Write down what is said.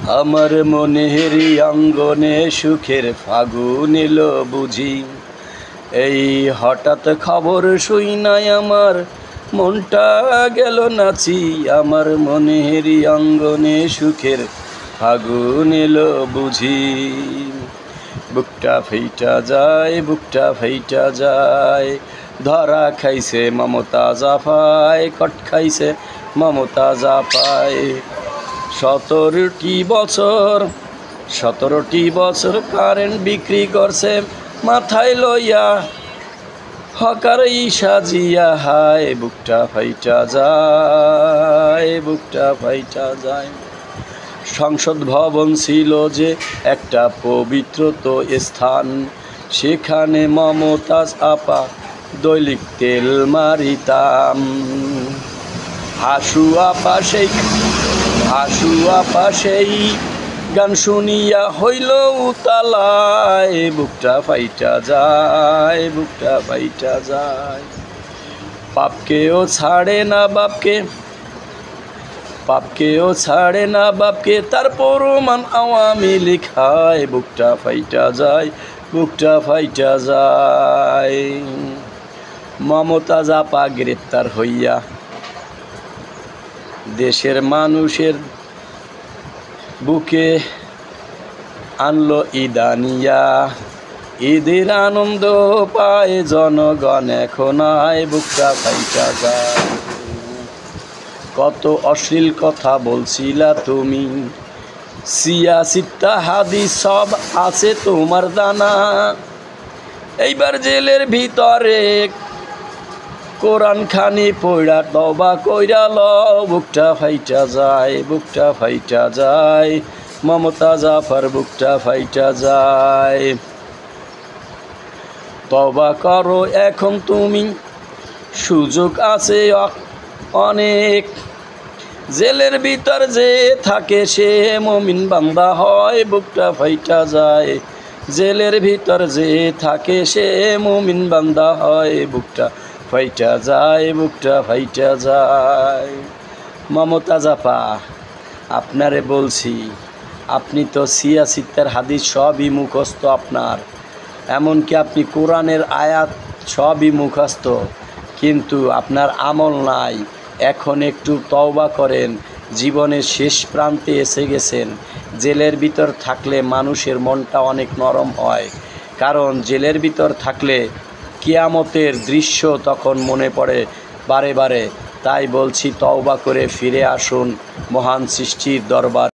আমার মনের অঙ্গনে সুখের ফাগুন এলো বুঝি। এই হঠাৎ খবর শুই নাই আমার মনটা গেল নাচি। আমার মনের অঙ্গনে সুখের ফাগুন এলো বুঝি। বুকটা ফেইটা যায়, বুকটা ফেইটা যায়। ধরা খাইছে মমতা জাফায়, কট খাইছে মমতা জাফায়। 17টি বছর কারেন্ট বিক্রি করছে মাথায় লইয়া, হকার সাজিয়া। হায় বুকটা ফাইটা যায়, বুকটা ফাইটা যায়। সংসদ ভবন ছিল যে একটা পবিত্র তো স্থান, সেখানে মমতাজ আপা দৈলিক তেল মারিতাম। হাসু আপা সেই গান শুনিয়া হইল উতালায়। বুকটা ফাইটা যায়, বুকটা ফাইটা যায়। পাপকেও ছাড়ে না বাপকে, তার প্রমাণ আওয়ামী লীগ। হায় বুকটা ফাইটা যায়, বুকটা ফাইটা যায়। মমতাজ আপা গ্রেপ্তার হইয়া দেশের মানুষের বুকে আনলো ইদানিয়া। ঈদের আনন্দ পায় জনগণ এখন। আয় বুকটা ফাইটা যায়। কত অশ্লীল কথা বলছিলা তুমি, সিয়াসিত্তা হাদিস সব আছে তোমার দানা। এইবার জেলের ভিতরে কোরআন খানি পড়া তওবা কইরা লও। বুকটা ফাইটা যায়, বুকটা ফাইটা যায়। মমতা জাফর বুকটা ফাইটা যায়। তওবা করো এখন তুমি, সুযোগ আছে অনেক। জেলের ভিতর যে থাকে সে মুমিন বান্দা হয়। বুকটা ফাইটা যায়। জেলের ভিতর যে থাকে সে মুমিন বান্দা হয়। বুকটা ফাইটা যায়, বুকটা ফাইটা যায়। মমতাজ আপা, আপনারে বলছি, আপনি তো সিয়াসিত্তার হাদিস সবই মুখস্থ আপনার, এমনকি আপনি কোরআনের আয়াত সবই মুখস্থ, কিন্তু আপনার আমল নাই। এখন একটু তওবা করেন, জীবনের শেষ প্রান্তে এসে গেছেন। জেলের ভিতর থাকলে মানুষের মনটা অনেক নরম হয়, কারণ জেলের ভিতর থাকলে কিয়ামতের দৃশ্য তখন মনে পড়ে বারে বারে। তাই বলছি, তওবা করে ফিরে আসুন মহান সৃষ্টির দরবার।